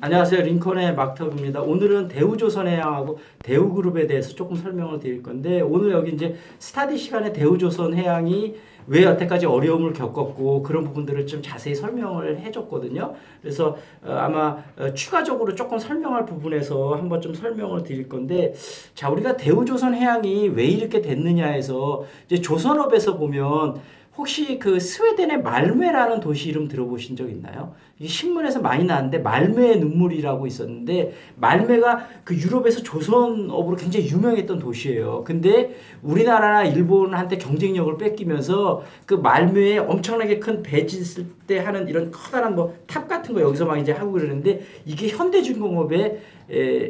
안녕하세요. 링컨의 막터입니다. 오늘은 대우조선해양하고 대우그룹에 대해서 조금 설명을 드릴 건데, 오늘 여기 이제 스타디 시간에 대우조선해양이 왜 여태까지 어려움을 겪었고 그런 부분들을 좀 자세히 설명을 해줬거든요. 그래서 아마 추가적으로 조금 설명할 부분에서 한번 좀 설명을 드릴 건데, 자, 우리가 대우조선해양이 왜 이렇게 됐느냐에서 이제 조선업에서 보면 혹시 그 스웨덴의 말메라는 도시 이름 들어보신 적 있나요? 이게 신문에서 많이 나왔는데 말메의 눈물이라고 있었는데, 말메가 그 유럽에서 조선업으로 굉장히 유명했던 도시예요. 근데 우리나라나 일본한테 경쟁력을 뺏기면서 그 말메에 엄청나게 큰 배 짓을 때 하는 이런 커다란 뭐 탑 같은 거 여기서 막 이제 하고 그러는데, 이게 현대중공업에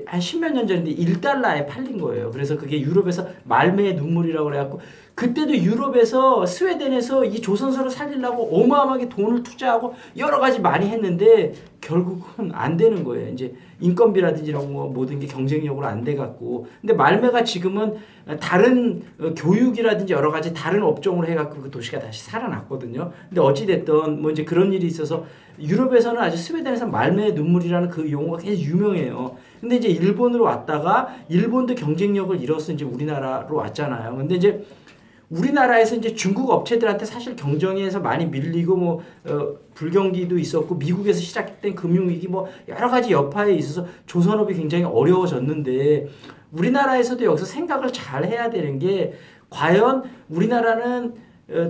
한 십몇 년 전인데 1달러에 팔린 거예요. 그래서 그게 유럽에서 말메의 눈물이라고 그래갖고, 그때도 유럽에서 스웨덴에서 이 조선소를 살리려고 어마어마하게 돈을 투자하고 여러 가지 많이 했는데 결국은 안 되는 거예요. 이제 인건비라든지 이런 거 모든 게 경쟁력으로 안 돼 갖고. 근데 말메가 지금은 다른 교육이라든지 여러 가지 다른 업종으로 해갖고 그 도시가 다시 살아났거든요. 근데 어찌 됐든 뭐 이제 그런 일이 있어서 유럽에서는 아주 스웨덴에서 말메의 눈물이라는 그 용어가 굉장히 유명해요. 근데 이제 일본으로 왔다가 일본도 경쟁력을 잃어서 이제 우리나라로 왔잖아요. 근데 이제 우리나라에서 이제 중국 업체들한테 사실 경쟁에서 많이 밀리고 뭐 불경기도 있었고 미국에서 시작된 금융위기 뭐 여러 가지 여파에 있어서 조선업이 굉장히 어려워졌는데, 우리나라에서도 여기서 생각을 잘 해야 되는 게, 과연 우리나라는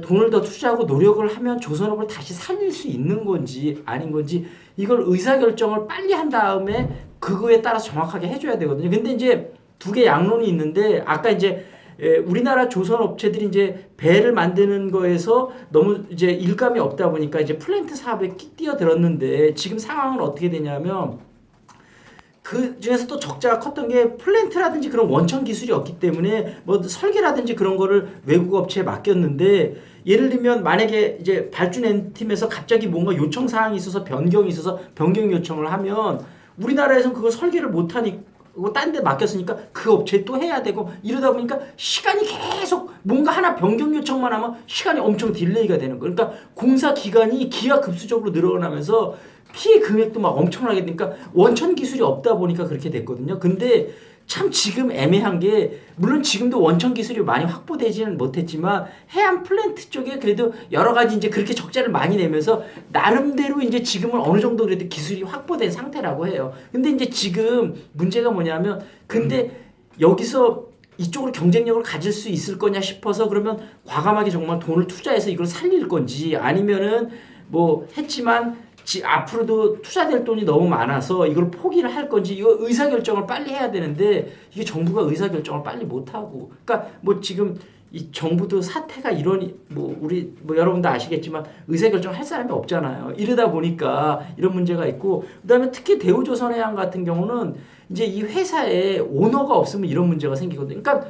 돈을 더 투자하고 노력을 하면 조선업을 다시 살릴 수 있는 건지 아닌 건지, 이걸 의사결정을 빨리 한 다음에 그거에 따라서 정확하게 해줘야 되거든요. 근데 이제 두 개 양론이 있는데, 아까 이제 우리나라 조선 업체들이 이제 배를 만드는 거에서 너무 이제 일감이 없다 보니까 이제 플랜트 사업에 뛰어들었는데, 지금 상황은 어떻게 되냐면 그 중에서 또 적자가 컸던 게 플랜트라든지 그런 원천 기술이 없기 때문에 뭐 설계라든지 그런 거를 외국 업체에 맡겼는데, 예를 들면 만약에 이제 발주낸 팀에서 갑자기 뭔가 요청 사항이 있어서 변경이 있어서 변경 요청을 하면 우리나라에서는 그걸 설계를 못 하니까 딴 데 맡겼으니까 그 업체에 또 해야 되고, 이러다 보니까 시간이 계속 뭔가 하나 변경 요청만 하면 시간이 엄청 딜레이가 되는 거예요. 그러니까 공사 기간이 기하급수적으로 늘어나면서 피해 금액도 막 엄청나게 되니까 원천 기술이 없다 보니까 그렇게 됐거든요. 근데 참 지금 애매한 게, 물론 지금도 원천 기술이 많이 확보되지는 못했지만 해안 플랜트 쪽에 그래도 여러 가지 이제 그렇게 적자를 많이 내면서 나름대로 이제 지금은 어느 정도 그래도 기술이 확보된 상태라고 해요. 근데 이제 지금 문제가 뭐냐면, 근데 여기서 이쪽으로 경쟁력을 가질 수 있을 거냐 싶어서, 그러면 과감하게 정말 돈을 투자해서 이걸 살릴 건지, 아니면은 뭐 했지만 앞으로도 투자될 돈이 너무 많아서 이걸 포기를 할 건지, 이거 의사결정을 빨리 해야 되는데 이게 정부가 의사결정을 빨리 못하고, 그러니까 뭐 지금 이 정부도 사태가 이러니 뭐 우리 뭐 여러분도 아시겠지만 의사결정 할 사람이 없잖아요. 이러다 보니까 이런 문제가 있고, 그다음에 특히 대우조선해양 같은 경우는 이제 이 회사에 오너가 없으면 이런 문제가 생기거든요. 그러니까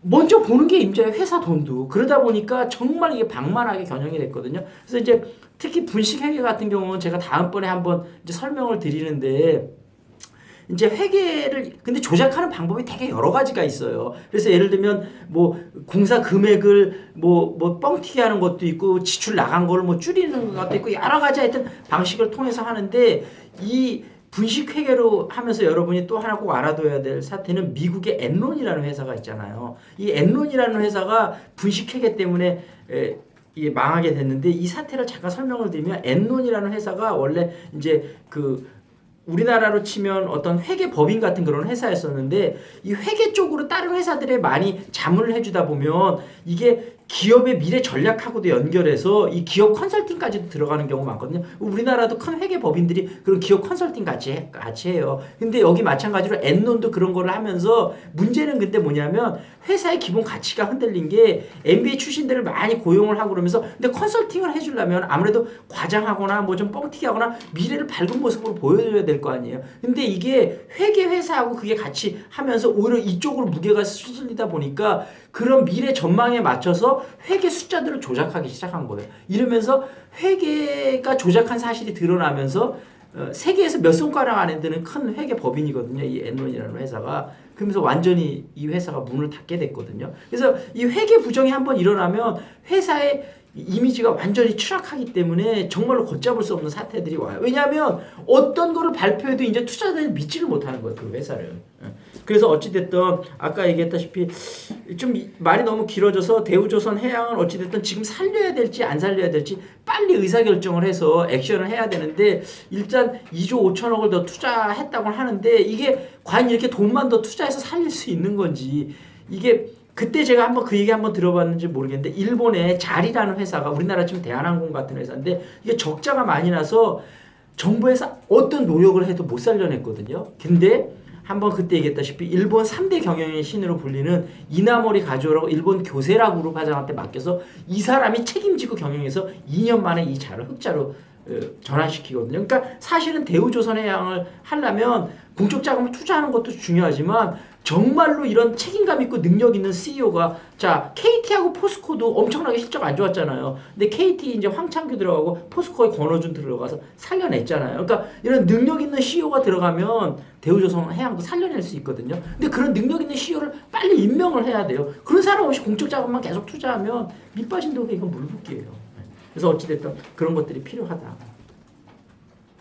먼저 보는 게 임자의 회사 돈도. 그러다 보니까 정말 이게 방만하게 겨냥이 됐거든요. 그래서 이제 특히 분식회계 같은 경우는 제가 다음번에 한번 이제 설명을 드리는데, 이제 회계를 근데 조작하는 방법이 되게 여러 가지가 있어요. 그래서 예를 들면 뭐 공사 금액을 뭐 뻥튀기 하는 것도 있고, 지출 나간 거를 뭐 줄이는 것도 있고, 여러 가지 하여튼 방식을 통해서 하는데, 이 분식회계로 하면서 여러분이 또 하나 꼭 알아둬야 될 사태는 미국의 엔론이라는 회사가 있잖아요. 이 엔론이라는 회사가 분식회계 때문에 이게 망하게 됐는데, 이 사태를 잠깐 설명을 드리면, 엔론이라는 회사가 원래 이제 그 우리나라로 치면 어떤 회계 법인 같은 그런 회사였었는데, 이 회계 쪽으로 다른 회사들에 많이 자문을 해주다 보면 이게 기업의 미래 전략하고도 연결해서 이 기업 컨설팅까지도 들어가는 경우가 많거든요. 우리나라도 큰 회계 법인들이 그런 기업 컨설팅 같이 해요. 근데 여기 마찬가지로 엔론도 그런 거를 하면서, 문제는 근데 뭐냐면 회사의 기본 가치가 흔들린 게, MBA 출신들을 많이 고용을 하고 그러면서, 근데 컨설팅을 해주려면 아무래도 과장하거나 뭐 좀 뻥튀기 하거나 미래를 밝은 모습으로 보여줘야 될 거 아니에요. 근데 이게 회계 회사하고 그게 같이 하면서 오히려 이쪽으로 무게가 쏠리다 보니까 그런 미래 전망에 맞춰서 회계 숫자들을 조작하기 시작한 거예요. 이러면서 회계가 조작한 사실이 드러나면서 세계에서 몇 손가락 안에 드는 큰 회계 법인이거든요. 이 엔론이라는 회사가. 그러면서 완전히 이 회사가 문을 닫게 됐거든요. 그래서 이 회계 부정이 한번 일어나면 회사의 이미지가 완전히 추락하기 때문에 정말로 걷잡을 수 없는 사태들이 와요. 왜냐하면 어떤 거를 발표해도 이제 투자자들이 믿지를 못하는 거예요. 그 회사를. 그래서 어찌됐든 아까 얘기했다시피 좀 말이 너무 길어져서 대우조선해양은 어찌됐든 지금 살려야 될지 안 살려야 될지 빨리 의사결정을 해서 액션을 해야 되는데 일단 2조 5천억을 더 투자했다고 하는데 이게 과연 이렇게 돈만 더 투자해서 살릴 수 있는 건지 이게 그때 제가 한번 그 얘기 한번 들어봤는지 모르겠는데 일본의 자리라는 회사가 우리나라 지금 대한항공 같은 회사인데 이게 적자가 많이 나서 정부에서 어떤 노력을 해도 못 살려냈거든요. 근데 한번 그때 얘기했다시피 일본 3대 경영의 신으로 불리는 이나모리 가조라고 일본 교세라 그룹 회장한테 맡겨서 이 사람이 책임지고 경영해서 2년 만에 이 자를 흑자로 전환시키거든요. 그러니까 사실은 대우조선해양을 하려면 공적 자금을 투자하는 것도 중요하지만 정말로 이런 책임감 있고 능력 있는 CEO가 자 KT하고 포스코도 엄청나게 실적 안 좋았잖아요. 근데 KT 이제 황창규 들어가고 포스코에 권호준 들어가서 살려냈잖아요. 그러니까 이런 능력 있는 CEO가 들어가면 대우조선해양도 살려낼 수 있거든요. 근데 그런 능력 있는 CEO를 빨리 임명을 해야 돼요. 그런 사람 없이 공적 자금만 계속 투자하면 밑 빠진 독에 이건 물붓기예요. 그래서 어찌됐든 그런 것들이 필요하다.